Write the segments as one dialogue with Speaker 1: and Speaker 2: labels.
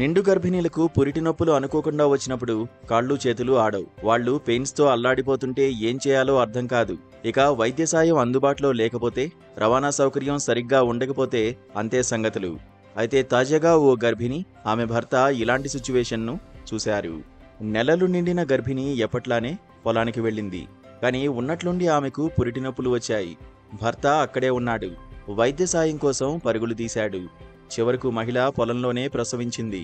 Speaker 1: నిండు గర్భిణీలకు పురిటి నొప్పులు అనుకోకుండా వచ్చినప్పుడు కాళ్ళు చేతులు ఆడవు. వాళ్ళు పెయిన్స్తో అల్లాడిపోతుంటే ఏం చేయాలో అర్థం కాదు. ఇక వైద్య సాయం అందుబాటులో లేకపోతే, రవాణా సౌకర్యం సరిగ్గా ఉండకపోతే అంతే సంగతులు. అయితే తాజాగా ఓ గర్భిణి, ఆమె భర్త ఇలాంటి సిచ్యువేషన్ను చూశారు. నెలలు నిండిన గర్భిణి ఎప్పట్లానే పొలానికి వెళ్ళింది. కానీ ఉన్నట్లుండి ఆమెకు పురిటి నొప్పులు వచ్చాయి. భర్త అక్కడే ఉన్నాడు. వైద్య సాయం కోసం పరుగులు తీశాడు. చివరకు మహిళ పొలంలోనే ప్రసవించింది.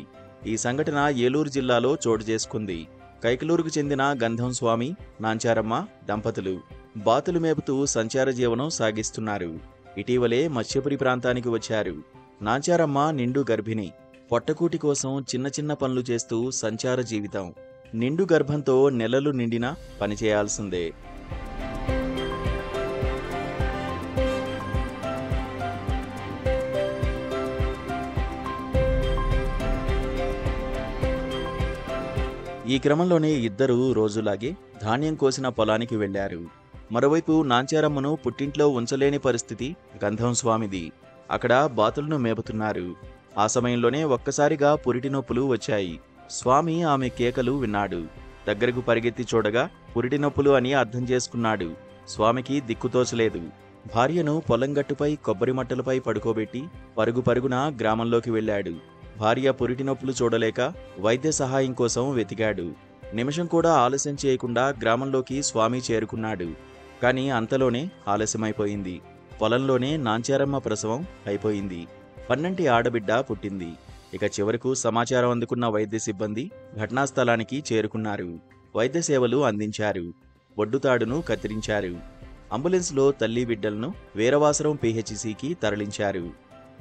Speaker 1: ఈ సంఘటన ఏలూరు జిల్లాలో చోటు చేసుకుంది. కైకలూరుకు చెందిన గంధం స్వామి, నాంచారమ్మ దంపతులు బాతులు మేపుతూ సంచార జీవనం సాగిస్తున్నారు. ఇటీవలే మత్స్యపురి ప్రాంతానికి వచ్చారు. నాంచారమ్మ నిండు గర్భిణి. పొట్టకూటి కోసం చిన్న చిన్న పనులు చేస్తూ సంచార జీవితం. నిండు గర్భంతో నెలలు నిండినా పనిచేయాల్సిందే. ఈ క్రమంలోనే ఇద్దరూ రోజులాగే ధాన్యం కోసిన పొలానికి వెళ్లారు. మరోవైపు నాంచారమ్మను పుట్టింట్లో ఉంచలేని పరిస్థితి గంధం స్వామిది. అక్కడ బాతులను మేపుతున్నారు. ఆ సమయంలోనే ఒక్కసారిగా పురిటి నొప్పులు వచ్చాయి. స్వామి ఆమె కేకలు విన్నాడు. దగ్గరకు పరిగెత్తి చూడగా పురిటి నొప్పులు అని అర్థం చేసుకున్నాడు. స్వామికి దిక్కుతోచలేదు. భార్యను పొలంగట్టుపై కొబ్బరి మట్టలపై పడుకోబెట్టి పరుగు పరుగున గ్రామంలోకి వెళ్లాడు. భార్య పురిటి నొప్పులు చూడలేక వైద్య సహాయం కోసం వెతికాడు. నిమిషం కూడా ఆలస్యం చేయకుండా గ్రామంలోకి స్వామి చేరుకున్నాడు. కానీ అంతలోనే ఆలస్యమైపోయింది. పొలంలోనే నాంచారమ్మ ప్రసవం అయిపోయింది. పన్నంటి ఆడబిడ్డ పుట్టింది. ఇక చివరకు సమాచారం అందుకున్న వైద్య సిబ్బంది ఘటనాస్థలానికి చేరుకున్నారు. వైద్య సేవలు అందించారు. బొడ్డుతాడును కత్తిరించారు. అంబులెన్స్లో తల్లి బిడ్డలను వీరవాసరం PHCకి తరలించారు.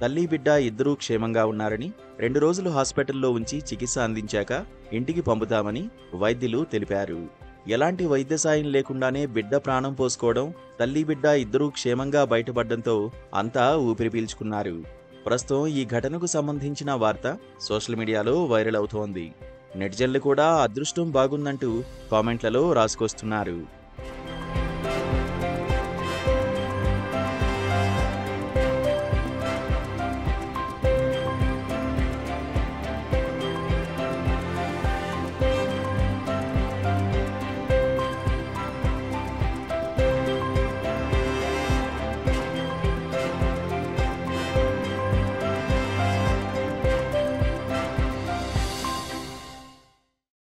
Speaker 1: తల్లి బిడ్డ ఇద్దరూ క్షేమంగా ఉన్నారని, 2 రోజులు హాస్పిటల్లో ఉంచి చికిత్స అందించాక ఇంటికి పంపుతామని వైద్యులు తెలిపారు. ఎలాంటి వైద్య సాయం లేకుండానే బిడ్డ ప్రాణం పోసుకోవడం, తల్లి బిడ్డ ఇద్దరూ క్షేమంగా బయటపడడంతో అంతా ఊపిరి పీల్చుకున్నారు. ప్రస్తుతం ఈ ఘటనకు సంబంధించిన వార్త సోషల్ మీడియాలో వైరల్ అవుతోంది. నెటిజన్లు కూడా అదృష్టం బాగుందంటూ కామెంట్లలో రాసుకొస్తున్నారు.